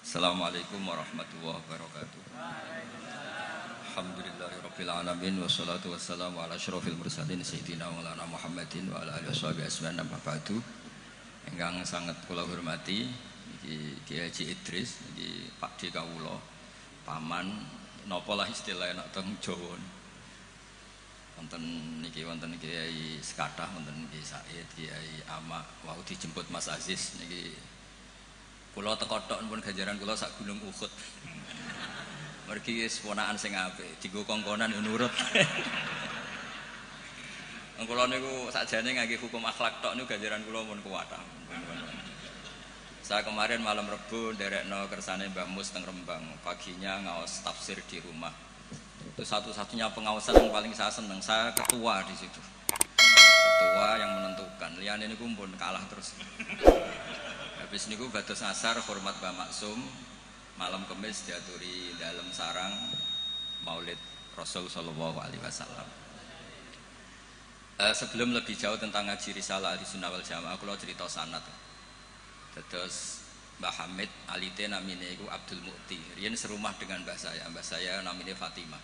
Assalamualaikum warahmatullahi wabarakatuh. Alhamdulillahirabbil alamin wassalatu wassalamu ala asyrofil mursalin sayyidina maulana Muhammadin wa ala alihi washabihi ajmain amma ba'du. Ingkang sanget kula hormati iki Kiai Haji Idris, iki Pak D kawula, paman napa lah istilah nek teng Jawa. Wonten niki wonten Kiai Sekathah, wonten Kiai Said, Kiai Ama, wau dijemput Mas Aziz niki. Kula teko tok pun ganjaran kula sak gunung Uhud. Mergi wis ponakan sing apik, dienggo kongkonan yo nurut. Kula niku sakjane ngangge hukum akhlak tok niku ganjaran kula pun kuwatah. Saya kemarin malam Rebo nderekno kersane Mbah Mus teng Rembang, paginya ngaos tafsir di rumah. Itu satu-satunya pengawasan yang paling saya seneng, saya ketua di situ. Ketua yang menentukan, liyane niku pun kalah terus. Habis niku bados asar hormat Mbah Maksum, malam Kamis diaturi dalam sarang Maulid Rasul sallallahu alaihi wasallam. Sebelum lebih jauh tentang ngaji risalah Ahlussunnah wal Jamaah, kula cerita sanad. Terus Mbah Hamid alite namine iku Abdul Mukti. Riyen serumah dengan mbah saya namine Fatimah.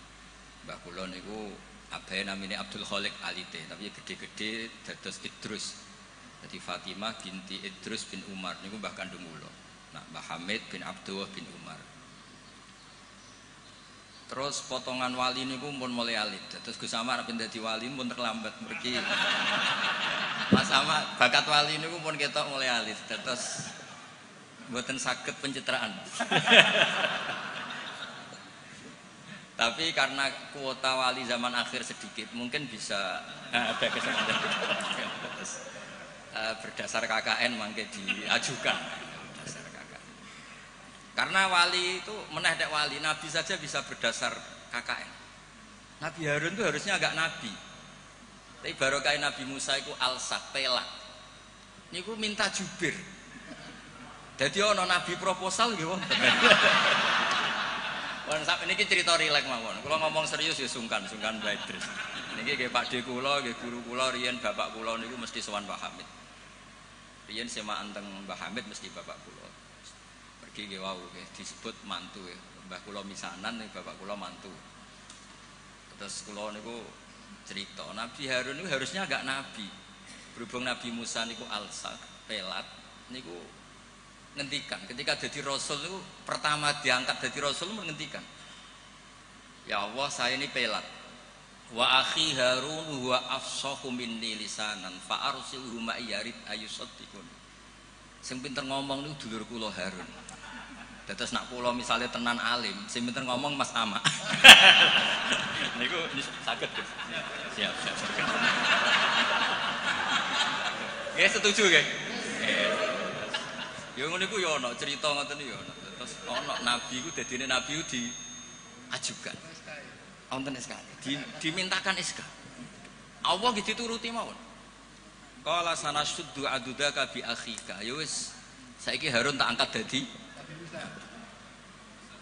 Mbah kula niku abahe namine Abdul Khaliq alite, tapi gede-gede dados Idrus. Jadi Fatimah binti Idrus bin Umar niku mbah kandung kula. Nah, Mbah Hamid bin Abdullah bin Umar. Terus potongan wali niku pun mulai alit. Terus Gus Samar pindah dadi wali pun terlambat mergi. Mas Ahmad bakat wali niku pun ketok mulai alit. Terus mboten saged pencitraan. Tapi karena kuota wali zaman akhir sedikit, mungkin bisa ada kesempatan. Berdasar KKN mangke diajukan. Berdasar KKN. Karena wali itu meneh wali, nabi saja bisa berdasar KKN. Nabi Harun itu harusnya agak nabi. Tapi barokah Nabi Musa itu alsak pelak. Niku minta jubir. Jadi ono nabi proposal nggih wonten. Wong sak niki cerita rileks mawon. Kula ngomong serius ya sungkan Mbah Idris. Niki nggih Pak D kula, nggih guru kula riyen bapak kula niku mesti sowan Mbah Hamid. Riyen semaan teng Mbah Hamid mesti bapak kula. Pergi nggih wau nggih disebut mantu ya. Mbah kula misanan ning bapak kula mantu. Terus kula niku cerita Nabi Harun niku harusnya agak nabi. Berhubung Nabi Musa niku alsak, pelat niku ngendikan ketika jadi rasul niku pertama diangkat jadi rasul menghentikan. Ya Allah, saya ini pelat. Wa akhi Harun huwa afsahu minni lisanan fa arsilhu ma yarid ayusaddiqun. Sing pinter ngomong niku dulur kula Harun. Dados nak kula misale tenan alim, sing pinter ngomong Mas Ama. Niku saged. Siap. Nggih setuju nggih. Ya ngono iku ya ana cerita ngoten iki ya ana. Terus ana nabi iku dadine nabi iku diajukan. Wonten SK. Dimintakan SK. Allah nggih dituruti mawon. Qala sanasuddu adudaka bi akhika. Ya wis saiki Harun tak angkat dadi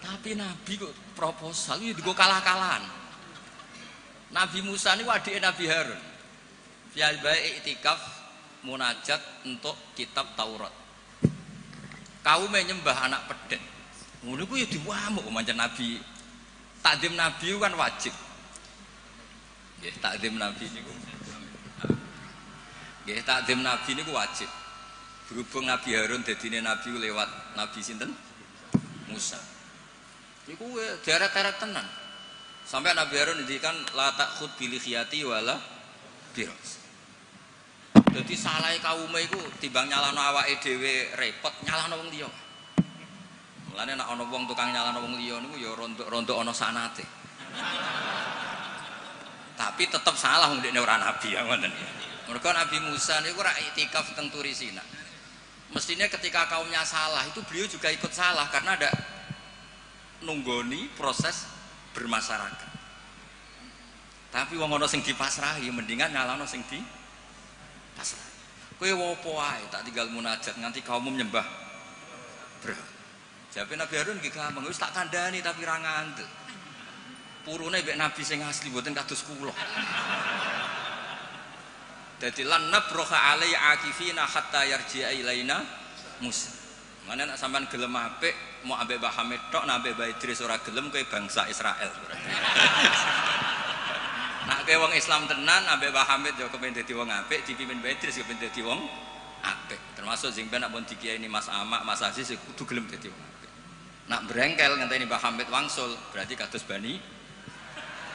tapi nabi kok proposal iki digo kalah-kalahan. Nabi Musa niku adike Nabi Harun. Fi'al ba'i iktikaf munajat untuk kitab Taurat. Kaume nyembah anak pedhet. Ngono ku ya diwamuk pancen nabi. Takdim nabi kan wajib. Nggih, takdim nabi niku. Nggih, takdim nabi niku wajib. Berhubung Nabi Harun dadine nabi lewat nabi sinten? Musa. Niku deret-deret tenan. Sampai Nabi Harun ngendikan la takhud bil khiyati wala biras. Jadi salah kaume iku timbang nyalahno awake dhewe repot, nyalahno wong liya. Mulane nek ana wong tukang nyalahno wong liya niku ya rontok-rontok ana sanate. Tapi tetep salah wong dekne ora nabi ya ngoten. Mergo Nabi Musa niku ora iktikaf teng Turi Sina. Mestinya ketika kaumnya salah itu beliau juga ikut salah karena ada nunggoni proses bermasyarakat. Tapi wong ana sing dipasrahi mendingan nyalahno sing di pasrah. Kowe opo ae tak tinggal munajat nganti kaum nyembah. Bro. Jawabe Nabi Harun nggih gampang, wis tak kandhani tapi ra ngandel. Purune mek nabi sing asli mboten kados kula. Dadi lan nabroha alai akifina hatta yarji'a ilaina Musa. Mana nak sampean gelem apik mau ambek Mbah Hamid tok, nak ambek Mbah Idris ora gelem kowe bangsa Israel. Nak kowe wong Islam tenan ambek Mbah Hamid yo kepen dadi wong apik, dipimpin Mbah Idris kepen dadi wong apik. Termasuk sing ben nak pun dikiyaini Mas Amak, Mas Aziz kudu gelem dadi wong apik. Nak brengkel ngenteni Mbah Hamid wangsul, berarti kados Bani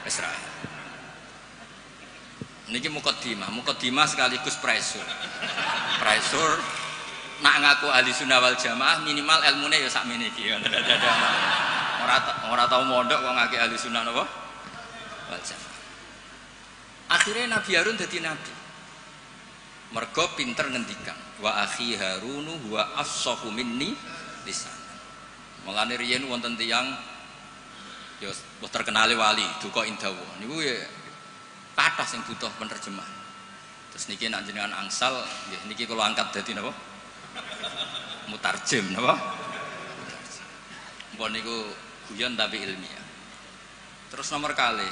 Israel. Niki mukadimah sekaligus pressure. Pressure nak ngaku ahli sunnah wal jamaah minimal ilmune ya sakmene iki. Ora tau mondok kok ngake ahli sunnah napa? Wal jamaah. Akhirnya Nabi Harun dadi nabi. Mergo pinter ngendikan, wa akhi Harunu wa afsahu minni lisan. Mulane riyen wonten tiyang ya terkenal wali duka indawa. Niku ya kathah sing butuh penerjemah. Terus niki nek jenengan angsal nggih niki kula angkat dadi napa? Mutarjem napa? Mpun niku guyon tapi ilmiah. Terus nomor kali,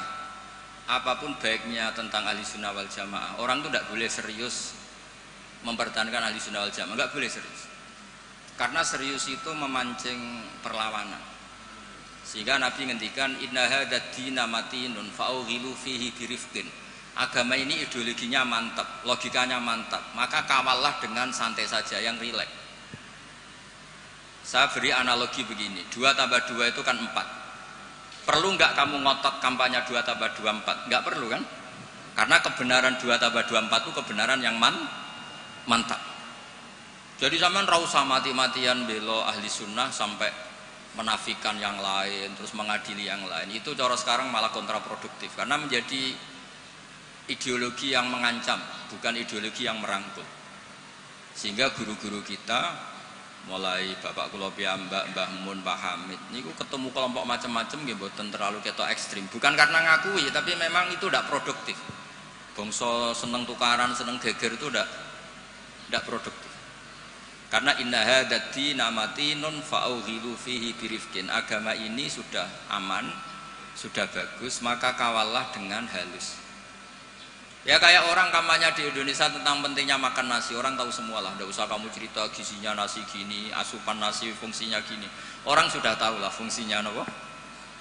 apapun baiknya tentang ahli sunnah wal jamaah, orang tuh tidak boleh serius mempertahankan ahli sunnah wal jamaah, nggak boleh serius. Karena serius itu memancing perlawanan. Sehingga Nabi ngendikan inna hadzal dina matinun fa'ughilu fihi birifqin. Agama ini ideologinya mantap, logikanya mantap, maka kawallah dengan santai saja, yang rileks. Saya beri analogi begini, 2 tambah 2 itu kan 4. Perlu nggak kamu ngotot kampanye 2 tambah 2 4? Nggak perlu kan? Karena kebenaran 2 tambah 2 4 itu kebenaran yang mantap. Jadi zaman ra usah mati-matian belo ahli sunnah sampai menafikan yang lain, terus mengadili yang lain. Itu cara sekarang malah kontraproduktif, karena menjadi ideologi yang mengancam, bukan ideologi yang merangkul. Sehingga guru-guru kita, mulai Bapak kula piyambak, Mbah Mun, Pak Hamid, niku ketemu kelompok macam-macam nggih mboten terlalu ketok ekstrim. Bukan karena ngakui, tapi memang itu tidak produktif. Bangsa seneng tukaran, seneng geger itu tidak produktif. Karena inna hadzal dina matinun fa'ughilu fihi birifqin. Agama ini sudah aman, sudah bagus, maka kawallah dengan halus. Ya kayak orang kampanye di Indonesia tentang pentingnya makan nasi, orang tahu semua lah, tidak usah kamu cerita gizinya nasi gini, asupan nasi fungsinya gini. Orang sudah tahu lah fungsinya apa?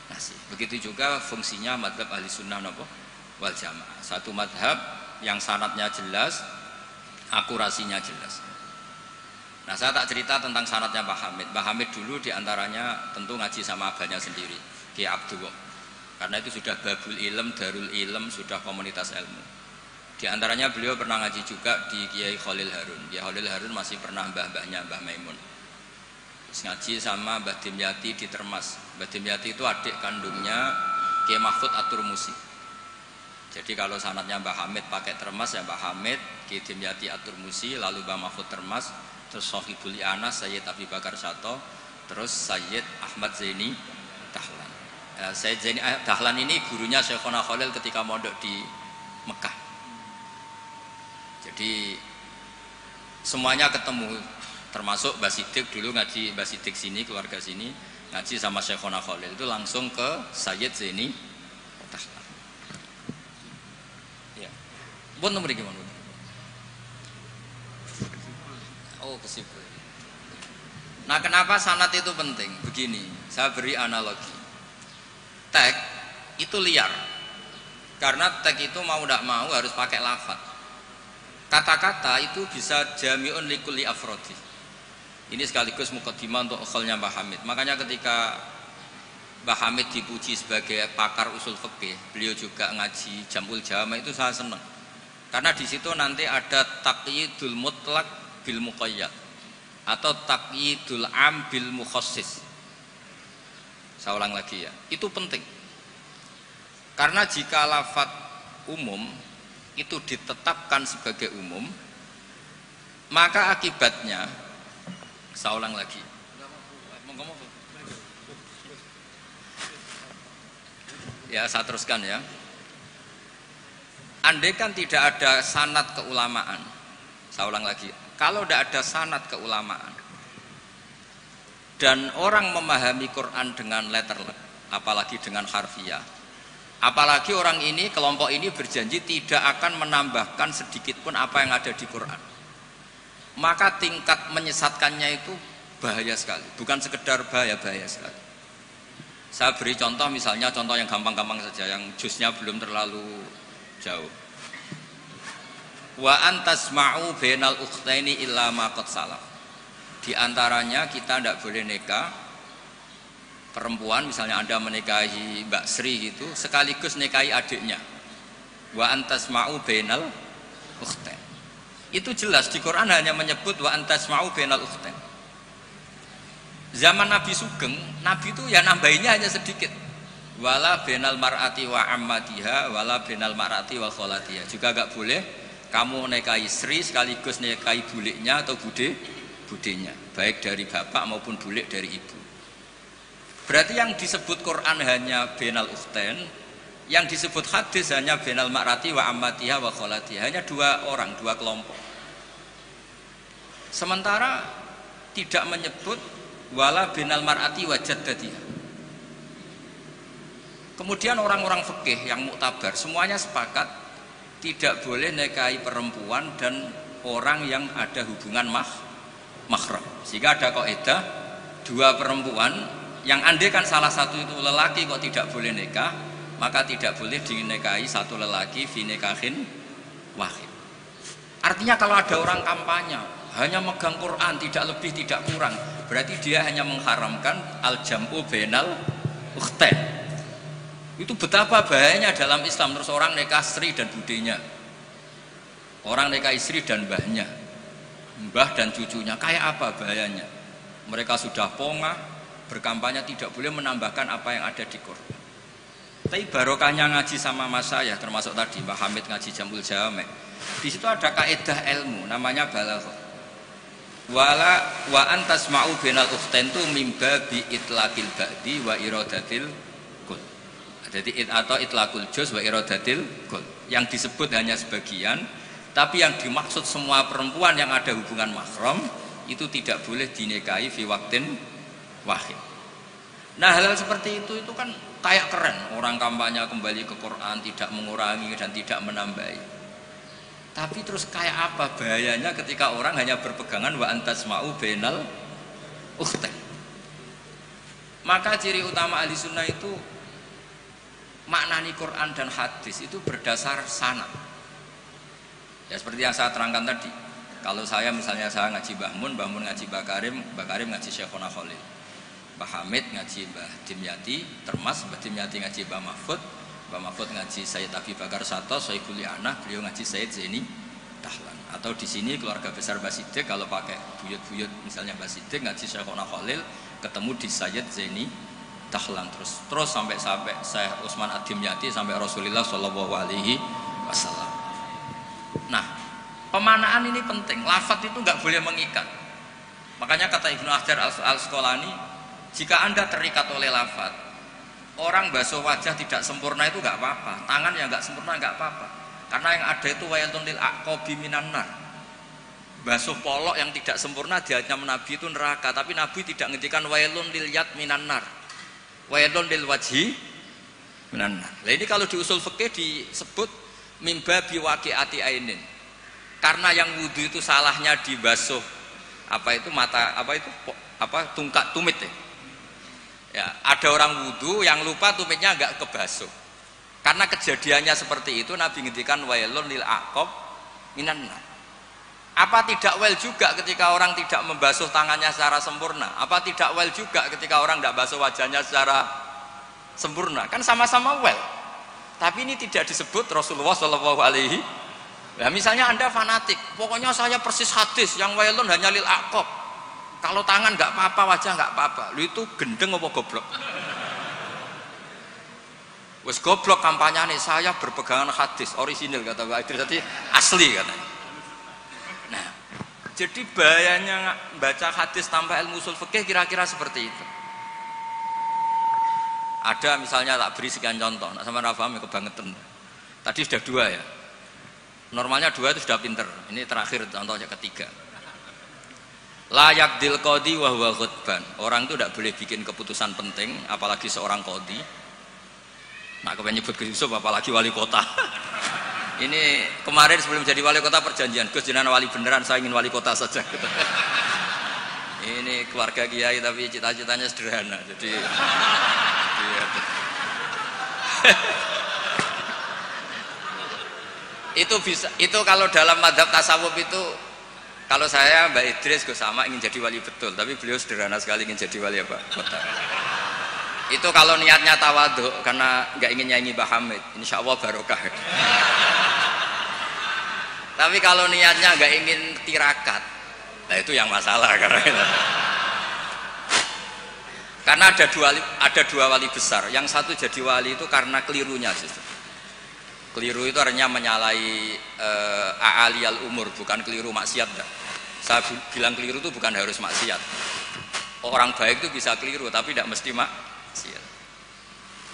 Nasi. Begitu juga fungsinya madhab ahli sunnah apa? Wal jamaah. Satu madhab yang sanadnya jelas, akurasinya jelas. Nah saya tak cerita tentang sanadnya Pak Hamid. Pak Hamid dulu diantaranya tentu ngaji sama abahnya sendiri, Kiai Abdul. Karena itu sudah babul ilm, darul ilm, sudah komunitas ilmu. Di antaranya beliau pernah ngaji juga di Kiai Khalil Harun. Kiai Khalil Harun masih pernah mbah-mbahnya Mbah Maimun. Terus ngaji sama Mbah Dimyati di Termas. Mbah Dimyati itu adik kandungnya Kiai Mahfud At-Turmusi. Jadi kalau sanadnya Mbah Hamid pakai Termas ya Mbah Hamid, Kiai Dimyati At-Turmusi, lalu Mbah Mahfud Termas, terus Sohibul Anas Sayyid Abi Bakar Sato, terus Sayyid Ahmad Zaini Dahlan. Sayyid Zaini Dahlan ini gurunya Syekhona Khalil ketika mondok di Mekah. Jadi semuanya ketemu, termasuk Mbah Siddiq dulu ngaji, Mbah Siddiq sini, keluarga sini ngaji sama Syekhona Khalil, itu langsung ke Sayyid Zaini Dahlan. Ya. Pun nomor gimana? Oh, kesimpulan. Nah, kenapa sanad itu penting? Begini, saya beri analogi. Tag itu liar. Karena tag itu mau tidak mau harus pakai lafaz. Kata-kata itu bisa jami'un likulli afrodi. Ini sekaligus mukaddimah untuk akhlnya Mbah Hamid. Makanya ketika Mbah Hamid dipuji sebagai pakar usul fikih, beliau juga ngaji Jamul Jama, itu saya senang. Karena di situ nanti ada taqyidul mutlak bil muqayyad atau taqyidul am bil mukhassis. Saya ulang lagi ya, itu penting. Karena jika lafaz umum itu ditetapkan sebagai umum, maka akibatnya, saya ulang lagi. Ya, saya teruskan ya. Andai kan tidak ada sanad keulamaan, saya ulang lagi. Kalau tidak ada sanad keulamaan dan orang memahami Quran dengan letterlet, apalagi dengan harfiah, apalagi orang ini, kelompok ini berjanji tidak akan menambahkan sedikit pun apa yang ada di Quran, maka tingkat menyesatkannya itu bahaya sekali. Bukan sekedar bahaya sekali. Saya beri contoh, misalnya contoh yang gampang-gampang saja, yang jusnya belum terlalu jauh. Wa antasma'u bainal ukhtaini illa ma qad salaf. Di antaranya kita tidak boleh nikah perempuan, misalnya Anda menikahi Mbak Sri gitu, sekaligus nikahi adiknya. Wa antasma'u bainal ukhtain. Itu jelas di Quran hanya menyebut wa antasma'u bainal ukhtain. Zaman Nabi Sugeng, Nabi itu ya nambahinnya hanya sedikit. Wala bainal mar'ati wa ammatiha wala bainal mar'ati wa kholatiha. Juga enggak boleh kamu nikahi Sri sekaligus nikahi buliknya atau budenya, baik dari bapak maupun bulik dari ibu. Berarti yang disebut Quran hanya bainal ukhtain, yang disebut hadis hanya bainal mar'ati wa ammatiha wa kholatiha, hanya dua orang, dua kelompok. Sementara tidak menyebut wala bainal mar'ati wa jaddatiha. Kemudian orang-orang fikih yang muktabar semuanya sepakat tidak boleh nikahi perempuan dan orang yang ada hubungan mahram. Sehingga ada kaidah dua perempuan yang andai kan salah satu itu lelaki kok tidak boleh nikah, maka tidak boleh dinikahi satu lelaki fi nikahin wahid. Artinya kalau ada orang kampanye hanya megang Quran tidak lebih tidak kurang, berarti dia hanya mengharamkan al-jam'u bainal ukhtain. Itu betapa bahayanya dalam Islam. Terus orang nikah Sri dan budenya, orang nikah istri dan mbahnya, mbah dan cucunya, kayak apa bahayanya? Mereka sudah pongah berkampanye tidak boleh menambahkan apa yang ada di Quran. Tapi barokahnya ngaji sama mas saya, termasuk tadi Mbak Hamid ngaji Jamul Jame, di situ ada kaidah ilmu namanya balaghah. Wa antasma'u bainal ukhtain tu mimba bi itlaqil ba'di wa iradatil kul. Jadi atau itlaqul juz wa iradatil kul. Yang disebut hanya sebagian, tapi yang dimaksud semua perempuan yang ada hubungan mahram itu tidak boleh dinikahi fi waqtin wahid. Nah, hal seperti itu kan kayak keren, orang kampanye kembali ke Quran, tidak mengurangi dan tidak menambahi. Tapi terus kayak apa bahayanya ketika orang hanya berpegangan wa antasma'u bainal ukhtain. Maka ciri utama ahli sunnah itu maknani Quran dan hadis itu berdasar sanad. Ya seperti yang saya terangkan tadi. Kalau saya misalnya saya ngaji Mbah Mun ngaji Mbah Karim ngaji Syekhona Khalil, Mbah Hamid ngaji Mbah Dimyati, Termas Mbah Dimyati ngaji Mbah Mahfud, Mbah Mahfud ngaji Sayyid Abi Bakar Sato, Sohibul Li'anah, beliau ngaji Sayyid Zaini Dahlan. Atau di sini keluarga besar Mbah Siddiq, kalau pakai buyut-buyut misalnya Mbah Siddiq ngaji Syekhona Khalil, ketemu di Sayyid Zaini Dahlan, terus sampai Syekh Utsman Ad-Dimyati sampai Rasulullah Shallallahu Alaihi Wasallam. Nah, pemanaan ini penting. Lafadz itu nggak boleh mengikat. Makanya kata Ibnu Hajar Al-Asqalani, jika Anda terikat oleh lafadz, orang basuh wajah tidak sempurna itu nggak apa-apa, tangan yang nggak sempurna nggak apa-apa, karena yang ada itu wailun lil aqabi minan nar. Basuh polok yang tidak sempurna di hadits Nabi itu neraka, tapi Nabi tidak ngendikan wailun lil yad minan nar, wailun lil wajhi minan nar. Nah, ini kalau di usul fikih disebut mimba biwaqi'ati ainin, karena yang wudu itu salahnya dibasuh tungkat tumit ya. Ya, ada orang wudu yang lupa tumitnya enggak kebasuh. Karena kejadiannya seperti itu Nabi ngendikan wailun lil aqab minan nar. Apa tidak well juga ketika orang tidak membasuh tangannya secara sempurna? Apa tidak well juga ketika orang tidak basuh wajahnya secara sempurna? Kan sama-sama well. Tapi ini tidak disebut Rasulullah Shallallahu Alaihi. Nah, misalnya Anda fanatik, pokoknya saya persis hadis yang wailun hanya lil aqab. Kalau tangan nggak apa-apa, wajah nggak apa-apa. Lu itu gendeng apa goblok? Wes goblok kampanyane, saya berpegangan hadis orisinil kata Pak Idris, tadi asli katanya. Nah, jadi bahayanya baca hadis tanpa ilmu usul fikih kira-kira seperti itu. Ada misalnya tak beri sekian contoh, nak sama Rafaham ya kebangetan. Tadi sudah dua ya. Normalnya dua itu sudah pinter. Ini terakhir contohnya ketiga. Layak dil qadi wa huwa ghadban. Orang itu tidak boleh bikin keputusan penting, apalagi seorang qadi. Nak kepengen nyebut Gus Yusuf apalagi wali kota. Ini kemarin sebelum jadi wali kota perjanjian, Gus jenengan wali beneran, saya ingin wali kota saja. Ini keluarga kiai tapi cita-citanya sederhana. Jadi itu bisa, itu kalau dalam madzhab tasawuf itu, kalau saya Mbak Idris Gus sama ingin jadi wali betul, tapi beliau sederhana sekali ingin jadi wali apa? Kota. Itu kalau niatnya tawadhu karena nggak ingin nyanyi Mbah Hamid, insya Allah barokah. Tapi kalau niatnya nggak ingin tirakat, nah itu yang masalah karena ada dua wali besar. Yang satu jadi wali itu karena kelirunya, keliru itu artinya menyalahi a'aliyal umur, bukan keliru maksiat. Saya bilang keliru itu bukan harus maksiat. Orang baik itu bisa keliru tapi tidak mesti maksiat.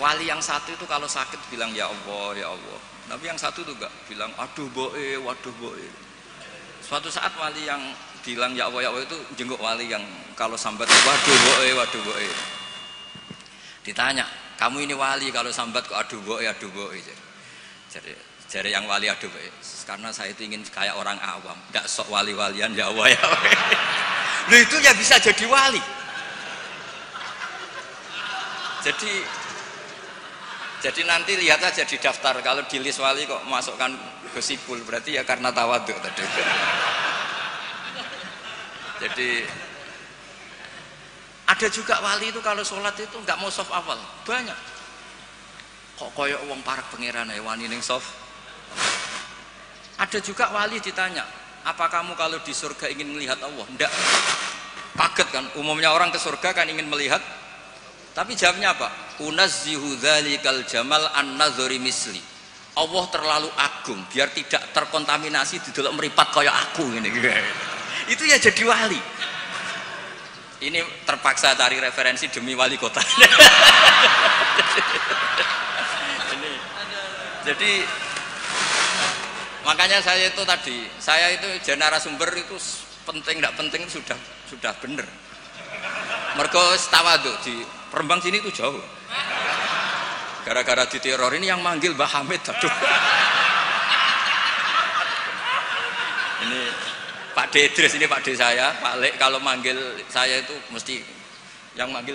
Wali yang satu itu kalau sakit bilang ya Allah ya Allah, tapi yang satu itu enggak, bilang aduh boe, waduh boe. Suatu saat wali yang bilang ya Allah itu jenguk wali yang kalau sambat waduh boe, waduh boe. Ditanya, kamu ini wali kalau sambat kok aduh boe, aduh boe. Jadi yang wali aduh boe, karena saya itu ingin kayak orang awam, enggak sok wali-walian ya Allah ya Allah. Loh itu ya bisa jadi wali. Jadi nanti lihat aja di daftar, kalau di list wali kok masukkan Gusipul, berarti ya karena tawadhu tadi. Jadi ada juga wali itu kalau sholat itu nggak mau soft awal, banyak. Kok koyok wong parak pangeran ya wani ning soft. Ada juga wali ditanya, apa kamu kalau di surga ingin melihat Allah? Enggak. Kaget kan, umumnya orang ke surga kan ingin melihat. Tapi jawabnya apa? Unazzihu dzalikal jamal an-nazari misli. Allah terlalu agung biar tidak terkontaminasi didelok meripat kaya aku ngene. Itu ya jadi wali. Ini terpaksa cari referensi demi wali kota. Jadi makanya saya itu tadi, saya itu jadi narasumber itu penting tidak penting sudah bener. Mergo tawadhu di Rembang sini itu jauh. Gara-gara diteror ini yang manggil Mbah Hamid. Aduh. Ini Pak D Idris, ini Pak D saya, Pak Lek kalau manggil saya itu mesti yang manggil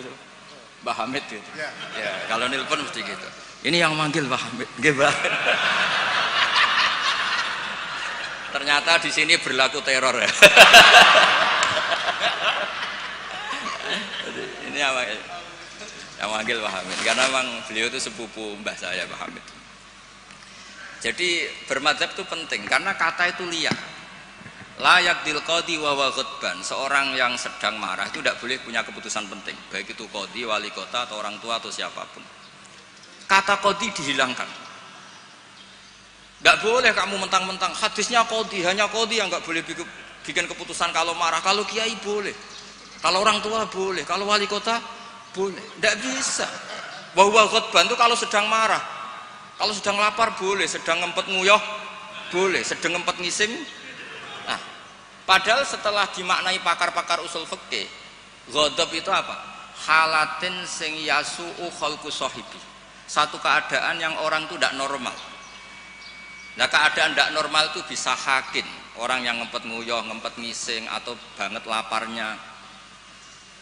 Mbah Hamid gitu. Ya, kalau nelpon mesti gitu. Ini yang manggil Mbah Hamid. Nggih, Mbah. Ternyata di sini berlaku teror ya. Ini apa? Yang manggil Mbah Hamid karena memang beliau itu sepupu mbah saya Mbah Hamid. Jadi bermadzhab itu penting karena kata itu liar. Layak dil qadi wa ghadban. Seorang yang sedang marah itu tidak boleh punya keputusan penting, baik itu qadi, wali kota atau orang tua atau siapapun. Kata qadi dihilangkan. Tidak boleh kamu mentang-mentang hadisnya qadi, hanya qadi yang nggak boleh bikin keputusan kalau marah. Kalau kiai boleh, kalau orang tua boleh, kalau wali kota boleh. Tidak bisa. Bahwa khutbah itu kalau sedang marah, kalau sedang lapar boleh, sedang ngempet nguyah boleh, sedang ngempet ngising. Nah, padahal setelah dimaknai pakar-pakar usul fikih, ghadab itu apa? Halatin sing yasu'u khalqu sahibi. Satu keadaan yang orang itu tidak normal. Nah, keadaan tidak normal itu bisa hakin, orang yang ngempet nguyah, ngempet ngising atau banget laparnya.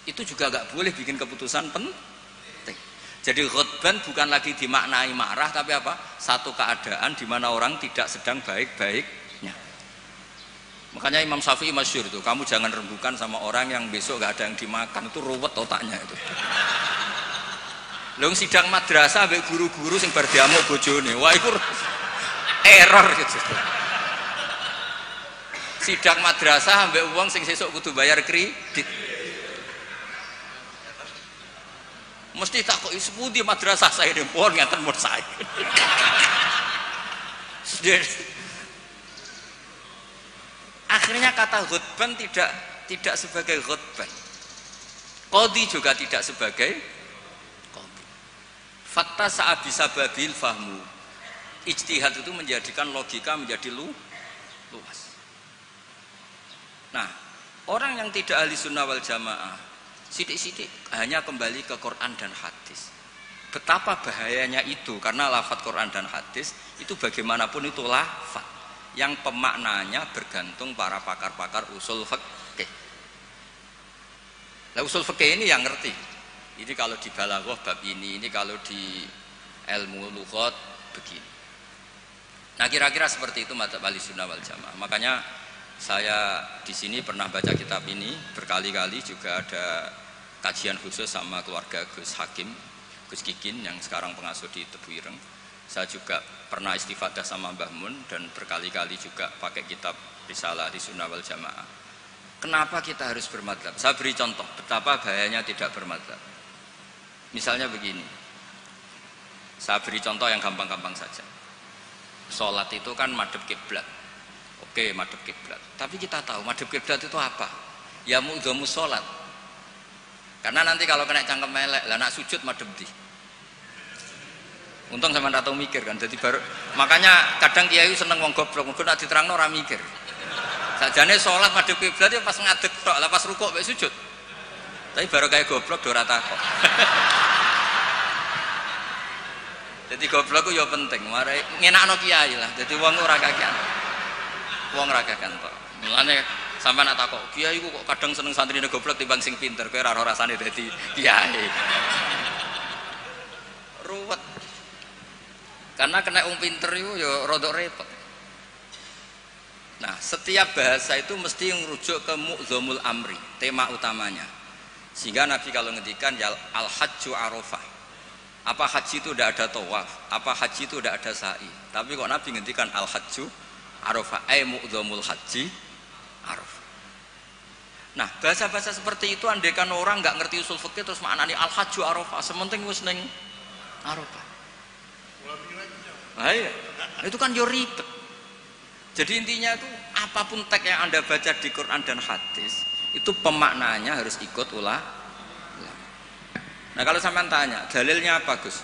Itu juga nggak boleh bikin keputusan penting. Jadi ghadban bukan lagi dimaknai marah, tapi apa? Satu keadaan di mana orang tidak sedang baik-baiknya. Makanya Imam Syafi'i masyhur itu, kamu jangan rembukan sama orang yang besok nggak ada yang dimakan, itu ruwet otaknya itu. Lung sidang madrasah ambek guru-guru sing bar diamuk bojone, wah itu error gitu. Sidang madrasah ambek uang sing sesuk kudu bayar kredit. Mesti tak kok sepundi madrasah saya ini pun ngeten mun saya. Akhirnya kata ghadban tidak sebagai ghadban. Qadhi juga tidak sebagai qadhi. Fatta sa'abisa babil fahmu. Ijtihad itu menjadikan logika menjadi luas. Nah, orang yang tidak ahli sunnah wal jamaah sidik-sidik hanya kembali ke Quran dan hadis. Betapa bahayanya itu, karena lafadz Quran dan hadis itu bagaimanapun itu lafadz yang pemaknanya bergantung para pakar-pakar usul fikih. Lah usul fikih ini yang ngerti. Ini kalau di balaghah bab ini kalau di ilmu lughat begini. Nah kira-kira seperti itu madzhab Ahlussunnah wal Jamaah. Makanya saya di sini pernah baca kitab ini berkali-kali, juga ada kajian khusus sama keluarga Gus Hakim, Gus Kikin yang sekarang pengasuh di Tebu Ireng. Saya juga pernah istifadah sama Mbah Mun dan berkali-kali juga pakai kitab Risalah Ahlussunnah wal Jamaah. Kenapa kita harus bermadzhab? Saya beri contoh betapa bahayanya tidak bermadzhab. Misalnya begini, saya beri contoh yang gampang-gampang saja. Sholat itu kan madhep kiblat. Oke, madhep kiblat. Tapi kita tahu madhep kiblat itu apa? Ya mu'dhamu sholat. Karena nanti kalau kena cangkem melek, lah nak sujud madhep di. Untung sama tahu mikir kan. Jadi baru makanya kadang kiai seneng wong goblok, mungkin nak diterangno ora mikir. Sajane sholat madhep kiblat ya pas ngadeg tok, lah pas rukuk mek sujud. Tapi baru kayak goblok do ora takok. Jadi goblok ku ya penting, mare ngenakno kiai lah. Jadi wong ora kakean. Wong ora kakean tok. Mulane sampean nak takok, kiai ku kok kadang seneng santrine goblok timbang sing pinter, kowe ora rasane dadi kiai. Ruwet. Karena kena wong pinter iku ya rada repot. Nah, setiap bahasa itu mesti merujuk ke mu'dhamul amri, tema utamanya. Sehingga Nabi kalau ngendikan ya al-hajju arafah. Apa haji itu tidak ada tawaf, apa haji itu tidak ada sa'i. Tapi kok Nabi ngendikan al-hajju arafah, ay mu'dhamul haji arafah. Nah, bahasa-bahasa seperti itu andaikan orang nggak ngerti usul fikih terus maknanya al-hajju arafah, sementing wis ning arafah. Nah, iya. Itu kan yo ribet. Jadi intinya itu apapun teks yang Anda baca di Quran dan hadis itu pemaknaannya harus ikut ulama. Nah kalau sampean tanya dalilnya apa Gus?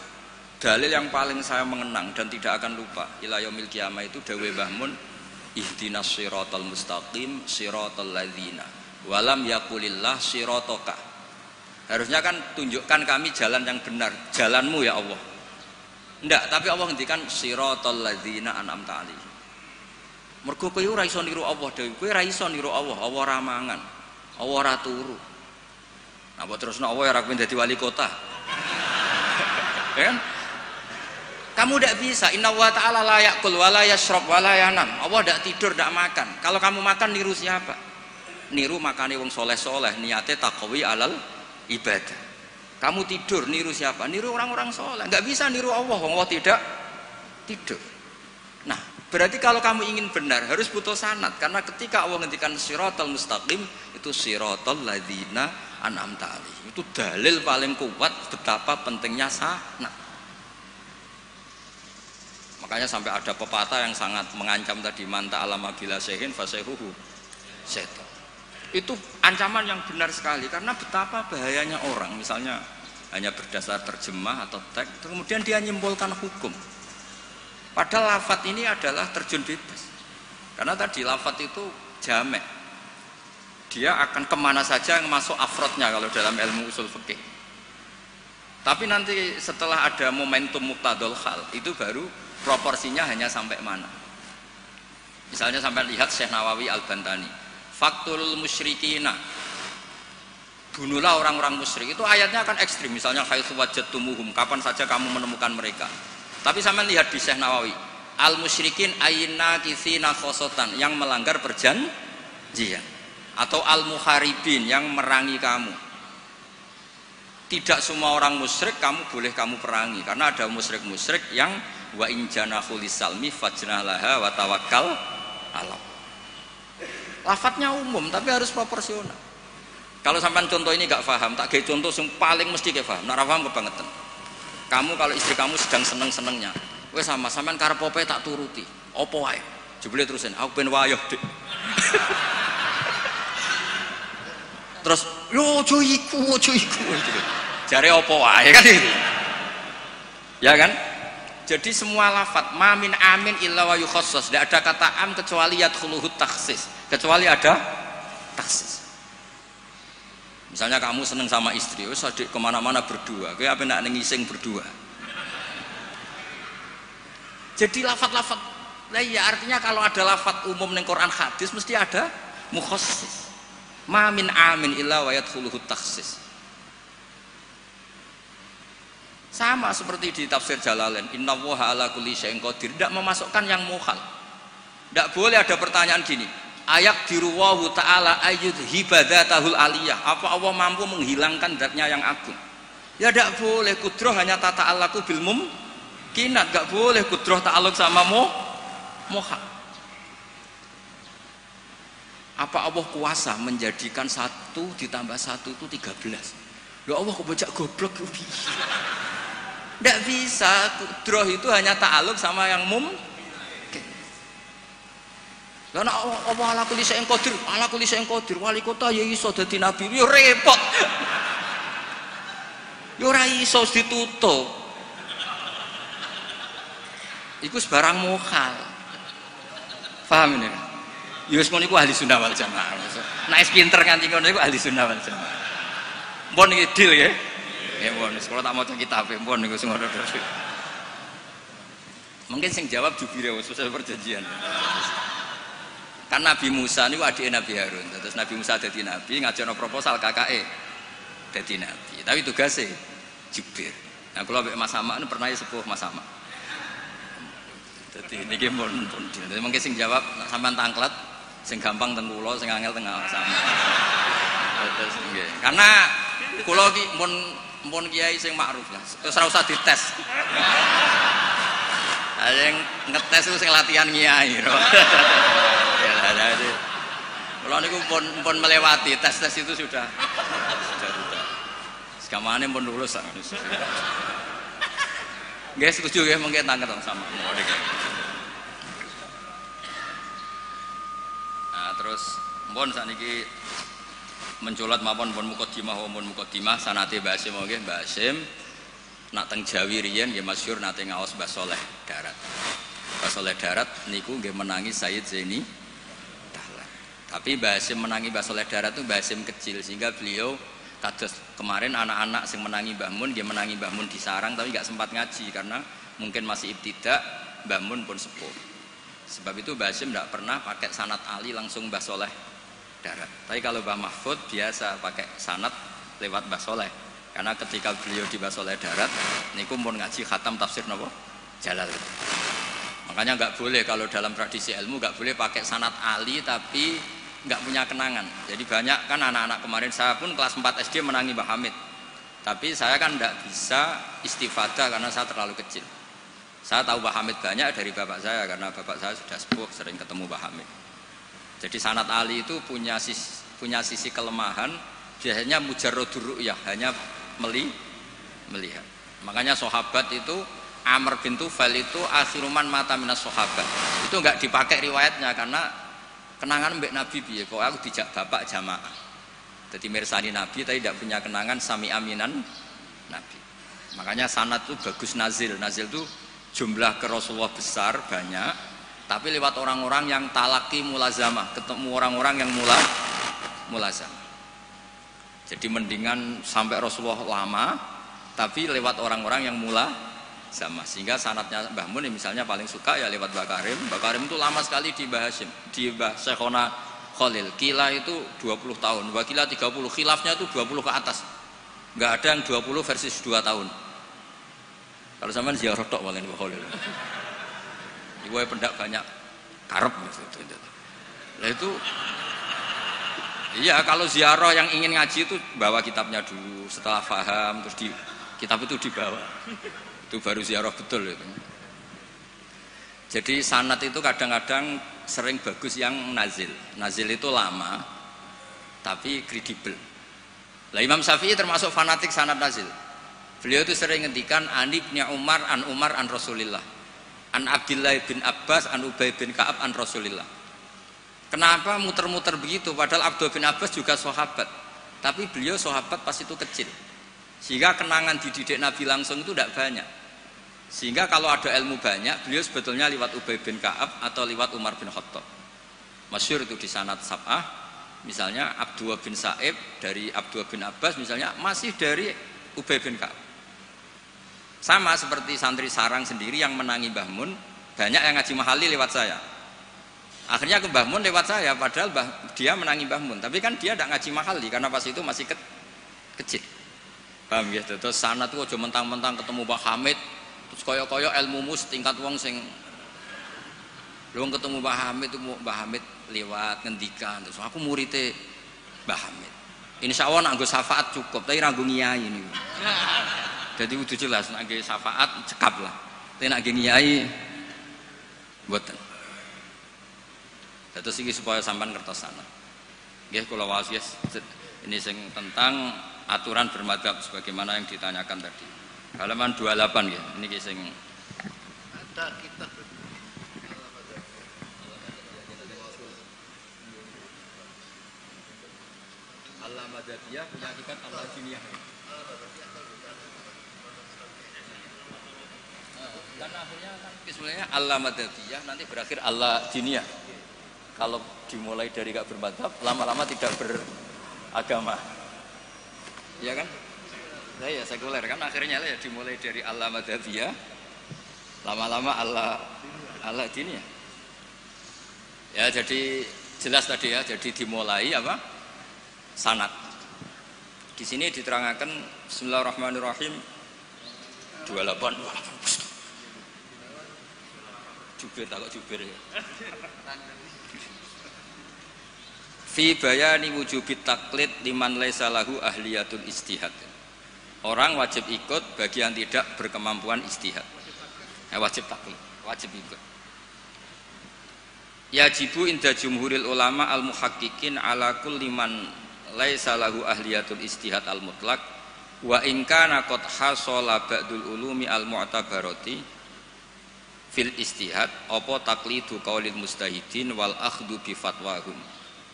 Dalil yang paling saya mengenang dan tidak akan lupa ila yaumil qiyamah itu dawuh Mbah Mun, ihdinas siratal mustaqim siratal ladzina walam yaqulillah sirataka. Harusnya kan tunjukkan kami jalan yang benar, jalanmu ya Allah. Enggak, tapi Allah ngendikan siratal ladzina an'amta alaihim. Mergo kowe ora iso niru Allah dhewe, kowe ora iso niru Allah, Allah ora mangan, Allah ora turu. Nah, mbok terusno Allah ora pengen dadi wali kota. Ya kan? Kamu tidak bisa, inna wa ta'ala la ya'kul wa la yashrab wa la yanam. Allah tidak tidur, tidak makan. Kalau kamu makan niru siapa? Niru makane wong soleh-soleh, niate taqwi alal ibadah. Kamu tidur niru siapa? Niru orang-orang soleh. Enggak bisa niru Allah, Allah tidak tidur. Nah, berarti kalau kamu ingin benar harus butuh sanad, karena ketika Allah ngendikan siratal mustaqim itu siratal ladzina an'amta alaihim. Itu dalil paling kuat betapa pentingnya sanad. Makanya sampai ada pepatah yang sangat mengancam tadi, manta alama bila sehin fasehuhu setan. Itu ancaman yang benar sekali, karena betapa bahayanya orang misalnya hanya berdasar terjemah atau teks kemudian dia nyimpulkan hukum. Padahal lafadz ini adalah terjun bebas. Karena tadi lafadz itu jamek. Dia akan kemana saja yang masuk afrodnya kalau dalam ilmu usul fikih. Tapi nanti setelah ada momentum muqtadul hal, itu baru proporsinya hanya sampai mana. Misalnya sampai lihat Syekh Nawawi Al-Bantani, faktul musyrikina, bunuhlah orang-orang musyrik. Itu ayatnya akan ekstrim. Misalnya haitsu wajadtumuhum, kapan saja kamu menemukan mereka. Tapi sampai lihat di Syekh Nawawi, al musyrikin ayna kitsina khosotan, yang melanggar perjanjian, atau al muharibin, yang merangi kamu. Tidak semua orang musyrik boleh kamu perangi, karena ada musyrik-musyrik yang wa in janahu lisalmi fajnalaha wa tawakkal alam. Lafadznya umum tapi harus proporsional. Kalau sampean contoh ini gak paham, tak kayak contoh yang paling mesti kayak paham. Nak paham kebangetan. Kamu kalau istri kamu sedang seneng-senengnya, wes sama sampean karep opo tak turuti. Opo wae? Jebule terusin, aku ben wayoh, Dik. Terus, yo ojo iku. Jare opo wae kan gitu. Ya kan? Jadi semua lafadz mamin amin illa wa yukhassas, tidak ada kata am kecuali yadkhuluhu takhsis, kecuali ada takhsis. Misalnya kamu seneng sama istri, wis adik kemana-mana berdua, kowe apa nak ngising berdua. Jadi lafadz-lafadz, lah ya artinya kalau ada lafadz umum ning Quran hadis mesti ada mukhassis. Ma min amin illa wa yadkhuluhu takhsis. Sama seperti di tafsir Jalalain, innallaha ala kulli syai'in qadir, tidak memasukkan yang mukhal. Tidak boleh ada pertanyaan gini, ayak diruwahu ta'ala ayyud hibadatahul aliyah, apa Allah mampu menghilangkan zatnya yang agung? Ya tidak boleh. Kudroh hanya tata alaku bil mumkinat, tidak boleh kudroh ta'aluk sama mukhal. Apa Allah kuasa menjadikan 1 ditambah 1 itu 13? Ya Allah kok bocah goblok. Tidak bisa. Kudroh itu hanya ta'aluk sama yang mungkin. Karena Allah ala kulli syai'in qadir, ala kulli syai'in qadir, wali kota ya iso dadi nabi, ya repot. Ya ora iso ditutup. Iku sebarang mukhal. Paham ini? Yus mon iku ahli sunnah wal jamaah. Nek pinter nganti ngono iku ahli sunnah wal jamaah. Mpun iki deal ya. Ya mpun, sekolah tak maca kitabe mpun niku sing ngono terus. Mungkin sing jawab jubire wis selesai perjanjian. Kan Nabi Musa niku adike Nabi Harun. Terus Nabi Musa dadi nabi, ngajono proposal kakake dadi nabi. Tapi tugasnya Jubir. Nah kula mek Mas Sama pernah sepuh Mas Sama. Dadi niki pun deal. Mungkin sing jawab sampean tangklet. Sing gampang teng kula, sing angel teng sama. Terus nggih. Karena kula ki mun kiai sing makruf lah. Terus ora usah dites. Yang ngetes itu sing latihan kiai. Ya jadi kula niku pun melewati tes-tes itu sudah. Sekamane pun lulus. Nggih setuju nggih mungkin tangklet sama. Terus mpun sakniki menculat mawon pun mukadimah sanate Mbah Hasyim nggih Mbah Hasyim nak teng Jawi riyen nggih masyhur nate ngaos Mbah Saleh Darat. Mbah Saleh Darat niku nggih menangi Sayyid Zaini Dahlan. Tapi Mbah Hasyim menangi Mbah Saleh Darat itu Mbah Hasyim kecil sehingga beliau kados kemarin anak-anak sing menangi Mbah Mun nggih menangi Mbah Mun di sarang tapi enggak sempat ngaji karena mungkin masih ibtidak, Mbah Mun pun sepuh. Sebab itu Mbah Hasyim tidak pernah pakai sanad Ali langsung Mbah Saleh Darat. Tapi kalau Mbah Mahfud biasa pakai sanad lewat Mbah Saleh. Karena ketika beliau di Mbah Saleh Darat, niku pun ngaji khatam tafsir napa? Jalal. Makanya nggak boleh kalau dalam tradisi ilmu nggak boleh pakai sanad Ali tapi nggak punya kenangan. Jadi banyak kan anak-anak kemarin saya pun kelas 4 SD menangi Mbah Hamid. Tapi saya kan nggak bisa istifadah karena saya terlalu kecil. Saya tahu Mbah Hamid banyak dari bapak saya karena bapak saya sudah sepuh sering ketemu Mbah Hamid. Jadi sanad Ali itu punya sisi kelemahan, biasanya mujarradur ru'yah, hanya melihat. Makanya sahabat itu Amr bin Tufail itu akhiruman mata minas sahabat. Itu enggak dipakai riwayatnya karena kenangan mbek Nabi piye kok aku dijak bapak jamaah. Jadi mirsani Nabi tapi tidak punya kenangan sami aminan Nabi. Makanya sanad itu bagus nazil. Nazil itu jumlah ke Rasulullah besar banyak tapi lewat orang-orang yang talaki mulazamah, ketemu orang-orang yang mulazamah. Jadi mendingan sampai Rasulullah lama tapi lewat orang-orang yang mulazamah, sehingga sanadnya Mbah Mun misalnya paling suka ya lewat Mbah Karim. Mbah Karim itu lama sekali di Mbah Hasyim, di Mbah Syekhona Khalil. Kila itu 20 tahun, Mbah Kila 30, khilafnya itu 20 ke atas, nggak ada yang 20 versus 2 tahun. Kalau sampean ziarah tok walen Mbah Khalil. Iku pendak banyak karep gitu. Lah itu iya kalau ziarah yang ingin ngaji itu bawa kitabnya dulu, setelah paham terus kitab itu dibawa. Itu baru ziarah betul itu. Jadi sanad itu kadang-kadang sering bagus yang nazil. Nazil itu lama tapi kredibel. Lah Imam Syafi'i termasuk fanatik sanad nazil. Beliau itu sering ngendikan an Ibnu Umar an Rasulillah, an Abdullah bin Abbas an Ubay bin Ka'ab an Rasulillah. Kenapa muter-muter begitu? Padahal Abdullah bin Abbas juga sahabat, tapi beliau sahabat pas itu kecil, sehingga kenangan dididik Nabi langsung itu tidak banyak. Sehingga kalau ada ilmu banyak, beliau sebetulnya lewat Ubay bin Ka'ab atau lewat Umar bin Khattab. Masyhur itu di sanad sab'ah, misalnya Abdullah bin Sa'ib dari Abdullah bin Abbas, misalnya masih dari Ubay bin Ka'ab. Sama seperti santri sarang sendiri yang menangi Mbah Mun, banyak yang ngaji mahali lewat saya. Akhirnya ke Mbah Mun lewat saya, padahal dia menangi Mbah Mun. Tapi kan dia tidak ngaji mahal karena pas itu masih kecil. Paham ya? Terus sana tuh aja mentang-mentang ketemu Mbah Hamid, terus koyo-koyo ilmumu setingkat wong sing lu ketemu Mbah Hamid itu Mbah Hamid lewat ngendikan terus aku muridnya Mbah Hamid. Insya Allah nak nggo syafaat cukup, tapi ra nggo ngiyai niku. Jadi udah jelas nak nggo syafaat cekap lah. Tapi nak nggo ngiyai mboten. Terus iki supaya sampean kertas sana. Nggih kula waos ini sing tentang aturan bermadzhab sebagaimana yang ditanyakan tadi. Halaman 28 ya. Niki sing ada kitab Allah-Madzhabiyah punya hakikat Allah-Jiniyah. Dan akhirnya kan sebenarnya Allah-Madzhabiyah nanti berakhir Allah-Jiniyah. Kalau dimulai dari gak bermadzhab, lama-lama tidak beragama. Iya kan? Nah, ya sekuler kan akhirnya ya dimulai dari Allah-Madzhabiyah, lama-lama Allah-Jiniyah. Ya jadi jelas tadi ya, jadi dimulai apa? Sanad. Di sini diterangkan Bismillahirrahmanirrahim 28. Jubir takut jubir ya. Fi bayani wujubit taklid liman laisa lahu ahliyatul istihad. Orang wajib ikut bagi yang tidak berkemampuan istihad. Wajib taklid, wajib ikut. Yajibu inda jumhuril ulama al muhaqqiqin ala kulli man laisa lahu ahliyatul istihad al mutlaq wa in kana qad hasala ba'dul ulumi al mu'tabarati fil istihad apa taqlidu qaulil mustahidin wal akhdhu bi fatwahum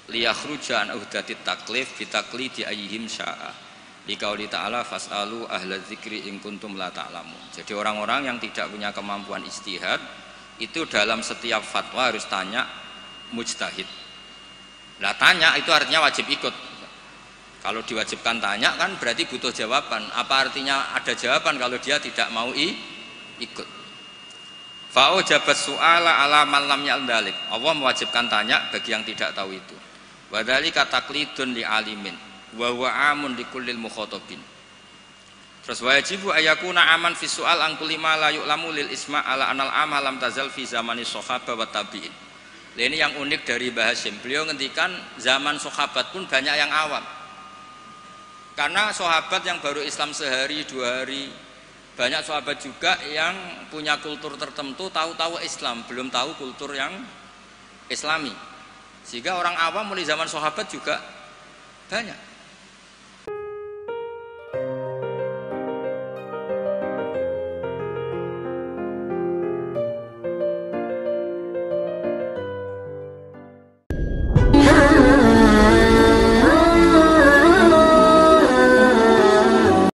liyakhruja an uhdatit taklif bi taqlidi ayyihim syaa liqauli ta'ala fasalu ahla dzikri in kuntum la ta'lamun. Jadi orang-orang yang tidak punya kemampuan istihad itu dalam setiap fatwa harus tanya mujtahid. Lah tanya itu artinya wajib ikut. Kalau diwajibkan tanya kan berarti butuh jawaban. Apa artinya ada jawaban kalau dia tidak mau ikut? Fa'u jabat su'ala ala man lam ya'dalik. Allah mewajibkan tanya bagi yang tidak tahu itu. Wa dzalika taqlidun li alimin wa huwa amun li kullil mukhatabin. Terus wajibu ayakuna aman fi su'al an kulli ma la yu'lamu lil isma' ala anal ama lam tazal fi zamani sahabah wa tabi'in. Ini yang unik dari Mbah Hasyim. Beliau ngendikan zaman sahabat pun banyak yang awam. Karena sahabat yang baru Islam sehari dua hari, banyak sahabat juga yang punya kultur tertentu, tahu-tahu Islam, belum tahu kultur yang Islami. Sehingga orang awam mulai zaman sahabat juga banyak.